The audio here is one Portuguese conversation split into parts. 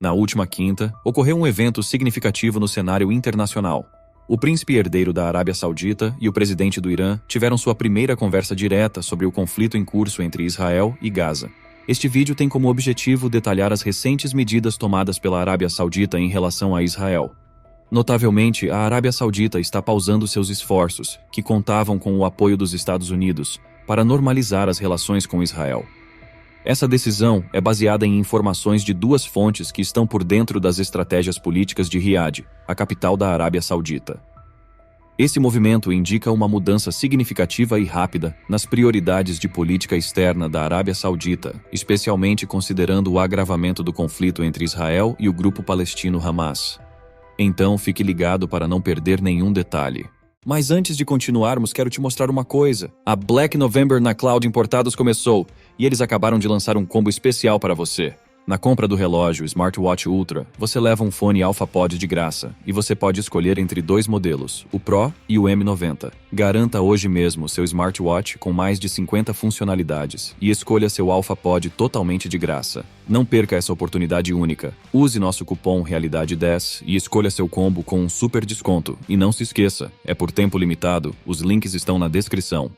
Na última quinta, ocorreu um evento significativo no cenário internacional. O príncipe herdeiro da Arábia Saudita e o presidente do Irã tiveram sua primeira conversa direta sobre o conflito em curso entre Israel e Gaza. Este vídeo tem como objetivo detalhar as recentes medidas tomadas pela Arábia Saudita em relação a Israel. Notavelmente, a Arábia Saudita está pausando seus esforços, que contavam com o apoio dos Estados Unidos, para normalizar as relações com Israel. Essa decisão é baseada em informações de duas fontes que estão por dentro das estratégias políticas de Riad, a capital da Arábia Saudita. Esse movimento indica uma mudança significativa e rápida nas prioridades de política externa da Arábia Saudita, especialmente considerando o agravamento do conflito entre Israel e o grupo palestino Hamas. Então, fique ligado para não perder nenhum detalhe. Mas antes de continuarmos, quero te mostrar uma coisa. A Black November na Cloud Importados começou, e eles acabaram de lançar um combo especial para você. Na compra do relógio Smartwatch Ultra, você leva um fone AlphaPod de graça, e você pode escolher entre dois modelos, o Pro e o M90. Garanta hoje mesmo seu smartwatch com mais de 50 funcionalidades, e escolha seu AlphaPod totalmente de graça. Não perca essa oportunidade única. Use nosso cupom Realidade10 e escolha seu combo com um super desconto. E não se esqueça, é por tempo limitado, os links estão na descrição.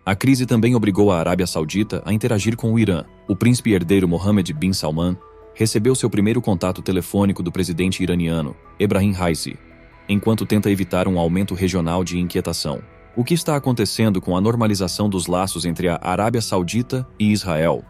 A crise também obrigou a Arábia Saudita a interagir com o Irã. O príncipe herdeiro Mohammed bin Salman recebeu seu primeiro contato telefônico do presidente iraniano, Ebrahim Raisi, enquanto tenta evitar um aumento regional de inquietação. O que está acontecendo com a normalização dos laços entre a Arábia Saudita e Israel?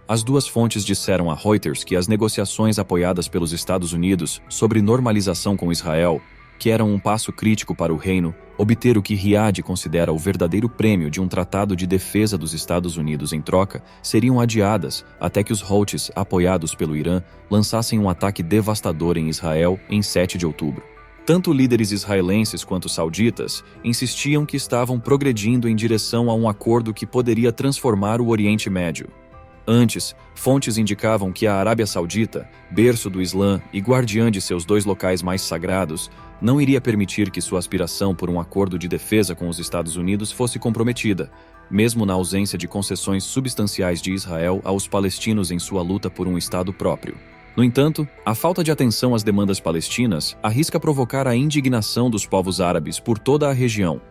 As duas fontes disseram a Reuters que as negociações apoiadas pelos Estados Unidos sobre normalização com Israel, que eram um passo crítico para o reino, obter o que Riad considera o verdadeiro prêmio de um tratado de defesa dos Estados Unidos em troca, seriam adiadas até que os Houthis, apoiados pelo Irã, lançassem um ataque devastador em Israel em 7 de outubro. Tanto líderes israelenses quanto sauditas insistiam que estavam progredindo em direção a um acordo que poderia transformar o Oriente Médio. Antes, fontes indicavam que a Arábia Saudita, berço do Islã e guardiã de seus dois locais mais sagrados, não iria permitir que sua aspiração por um acordo de defesa com os Estados Unidos fosse comprometida, mesmo na ausência de concessões substanciais de Israel aos palestinos em sua luta por um Estado próprio. No entanto, a falta de atenção às demandas palestinas arrisca provocar a indignação dos povos árabes por toda a região.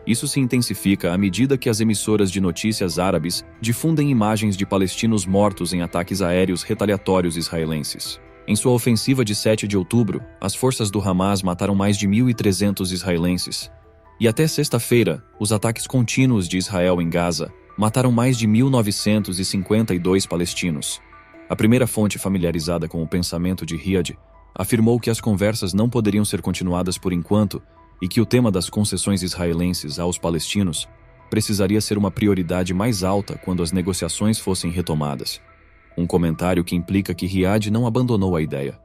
Isso se intensifica à medida que as emissoras de notícias árabes difundem imagens de palestinos mortos em ataques aéreos retaliatórios israelenses. Em sua ofensiva de 7 de outubro, as forças do Hamas mataram mais de 1.300 israelenses. E até sexta-feira, os ataques contínuos de Israel em Gaza mataram mais de 1.952 palestinos. A primeira fonte familiarizada com o pensamento de Riad afirmou que as conversas não poderiam ser continuadas por enquanto e que o tema das concessões israelenses aos palestinos precisaria ser uma prioridade mais alta quando as negociações fossem retomadas. Um comentário que implica que Riad não abandonou a ideia.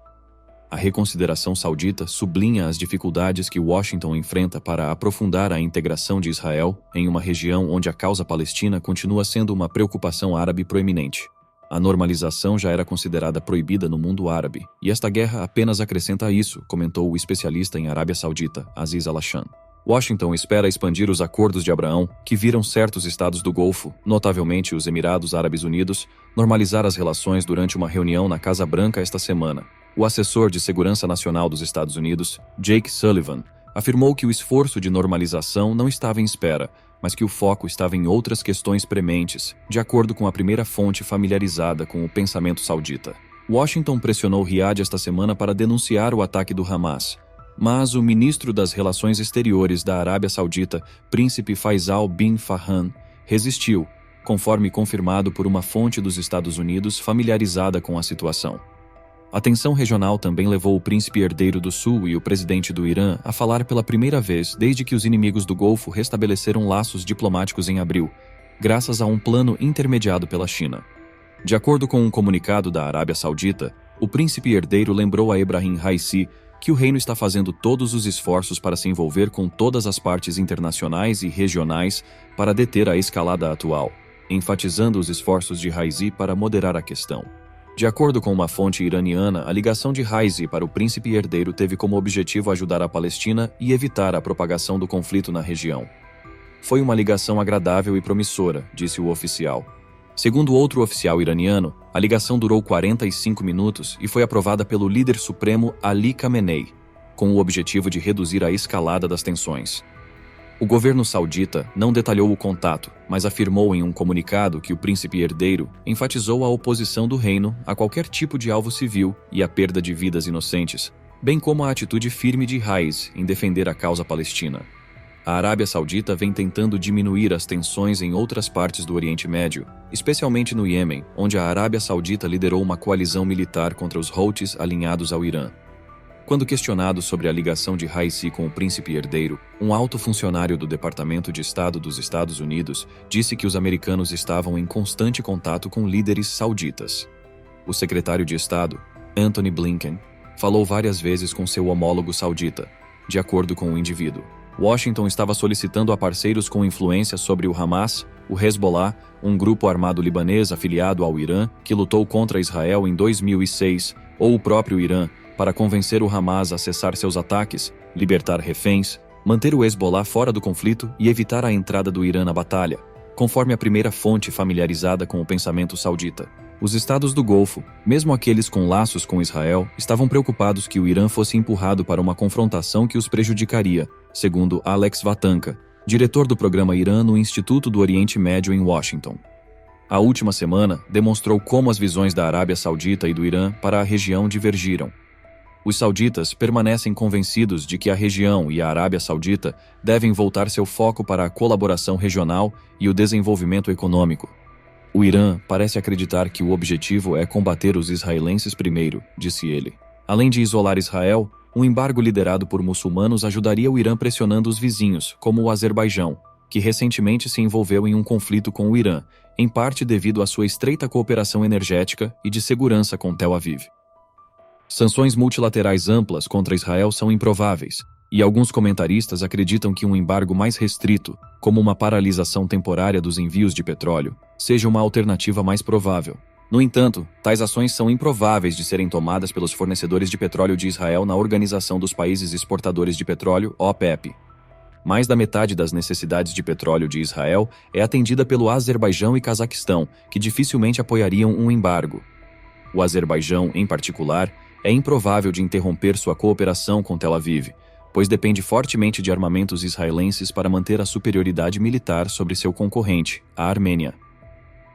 A reconsideração saudita sublinha as dificuldades que Washington enfrenta para aprofundar a integração de Israel em uma região onde a causa palestina continua sendo uma preocupação árabe proeminente. A normalização já era considerada proibida no mundo árabe, e esta guerra apenas acrescenta isso, comentou o especialista em Arábia Saudita, Aziz Al-Hashan. Washington espera expandir os acordos de Abraão, que viram certos estados do Golfo, notavelmente os Emirados Árabes Unidos, normalizar as relações durante uma reunião na Casa Branca esta semana. O assessor de Segurança Nacional dos Estados Unidos, Jake Sullivan, afirmou que o esforço de normalização não estava em espera, mas que o foco estava em outras questões prementes, de acordo com a primeira fonte familiarizada com o pensamento saudita. Washington pressionou Riad esta semana para denunciar o ataque do Hamas, mas o ministro das Relações Exteriores da Arábia Saudita, Príncipe Faisal bin Farhan, resistiu, conforme confirmado por uma fonte dos Estados Unidos familiarizada com a situação. A tensão regional também levou o príncipe herdeiro do Sul e o presidente do Irã a falar pela primeira vez desde que os inimigos do Golfo restabeleceram laços diplomáticos em abril, graças a um plano intermediado pela China. De acordo com um comunicado da Arábia Saudita, o príncipe herdeiro lembrou a Ebrahim Raisi que o reino está fazendo todos os esforços para se envolver com todas as partes internacionais e regionais para deter a escalada atual, enfatizando os esforços de Raisi para moderar a questão. De acordo com uma fonte iraniana, a ligação de Raisi para o príncipe herdeiro teve como objetivo ajudar a Palestina e evitar a propagação do conflito na região. Foi uma ligação agradável e promissora, disse o oficial. Segundo outro oficial iraniano, a ligação durou 45 minutos e foi aprovada pelo líder supremo Ali Khamenei, com o objetivo de reduzir a escalada das tensões. O governo saudita não detalhou o contato, mas afirmou em um comunicado que o príncipe herdeiro enfatizou a oposição do reino a qualquer tipo de alvo civil e a perda de vidas inocentes, bem como a atitude firme de Raiz em defender a causa palestina. A Arábia Saudita vem tentando diminuir as tensões em outras partes do Oriente Médio, especialmente no Iêmen, onde a Arábia Saudita liderou uma coalizão militar contra os Houthis alinhados ao Irã. Quando questionado sobre a ligação de Raisi com o príncipe herdeiro, um alto funcionário do Departamento de Estado dos Estados Unidos disse que os americanos estavam em constante contato com líderes sauditas. O secretário de Estado, Antony Blinken, falou várias vezes com seu homólogo saudita, de acordo com o indivíduo. Washington estava solicitando a parceiros com influência sobre o Hamas, o Hezbollah, um grupo armado libanês afiliado ao Irã que lutou contra Israel em 2006, ou o próprio Irã, para convencer o Hamas a cessar seus ataques, libertar reféns, manter o Hezbollah fora do conflito e evitar a entrada do Irã na batalha, conforme a primeira fonte familiarizada com o pensamento saudita. Os estados do Golfo, mesmo aqueles com laços com Israel, estavam preocupados que o Irã fosse empurrado para uma confrontação que os prejudicaria, segundo Alex Vatanka, diretor do programa Irã no Instituto do Oriente Médio em Washington. A última semana demonstrou como as visões da Arábia Saudita e do Irã para a região divergiram. Os sauditas permanecem convencidos de que a região e a Arábia Saudita devem voltar seu foco para a colaboração regional e o desenvolvimento econômico. O Irã parece acreditar que o objetivo é combater os israelenses primeiro, disse ele. Além de isolar Israel, um embargo liderado por muçulmanos ajudaria o Irã pressionando os vizinhos, como o Azerbaijão, que recentemente se envolveu em um conflito com o Irã, em parte devido à sua estreita cooperação energética e de segurança com Tel Aviv. Sanções multilaterais amplas contra Israel são improváveis, e alguns comentaristas acreditam que um embargo mais restrito, como uma paralisação temporária dos envios de petróleo, seja uma alternativa mais provável. No entanto, tais ações são improváveis de serem tomadas pelos fornecedores de petróleo de Israel na Organização dos Países Exportadores de Petróleo, OPEP. Mais da metade das necessidades de petróleo de Israel é atendida pelo Azerbaijão e Cazaquistão, que dificilmente apoiariam um embargo. O Azerbaijão, em particular, é improvável de interromper sua cooperação com Tel Aviv, pois depende fortemente de armamentos israelenses para manter a superioridade militar sobre seu concorrente, a Armênia.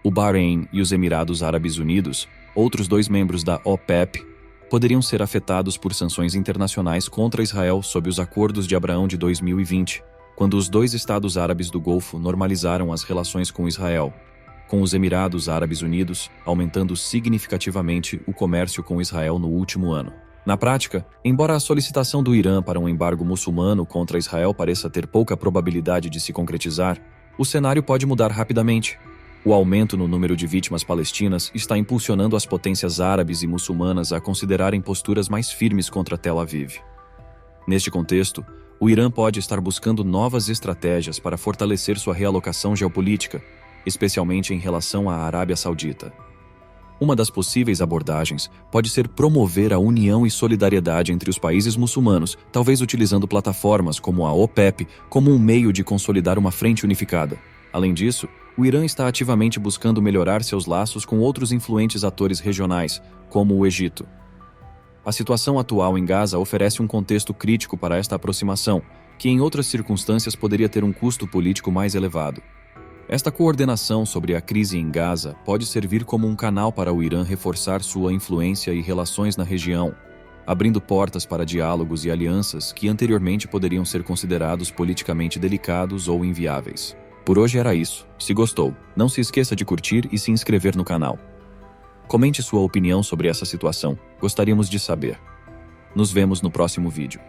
O Bahrein e os Emirados Árabes Unidos, outros 2 membros da OPEP, poderiam ser afetados por sanções internacionais contra Israel sob os Acordos de Abraão de 2020, quando os 2 estados árabes do Golfo normalizaram as relações com Israel, com os Emirados Árabes Unidos aumentando significativamente o comércio com Israel no último ano. Na prática, embora a solicitação do Irã para um embargo muçulmano contra Israel pareça ter pouca probabilidade de se concretizar, o cenário pode mudar rapidamente. O aumento no número de vítimas palestinas está impulsionando as potências árabes e muçulmanas a considerarem posturas mais firmes contra Tel Aviv. Neste contexto, o Irã pode estar buscando novas estratégias para fortalecer sua realocação geopolítica, especialmente em relação à Arábia Saudita. Uma das possíveis abordagens pode ser promover a união e solidariedade entre os países muçulmanos, talvez utilizando plataformas como a OPEP como um meio de consolidar uma frente unificada. Além disso, o Irã está ativamente buscando melhorar seus laços com outros influentes atores regionais, como o Egito. A situação atual em Gaza oferece um contexto crítico para esta aproximação, que em outras circunstâncias poderia ter um custo político mais elevado. Esta coordenação sobre a crise em Gaza pode servir como um canal para o Irã reforçar sua influência e relações na região, abrindo portas para diálogos e alianças que anteriormente poderiam ser considerados politicamente delicados ou inviáveis. Por hoje era isso. Se gostou, não se esqueça de curtir e se inscrever no canal. Comente sua opinião sobre essa situação, gostaríamos de saber. Nos vemos no próximo vídeo.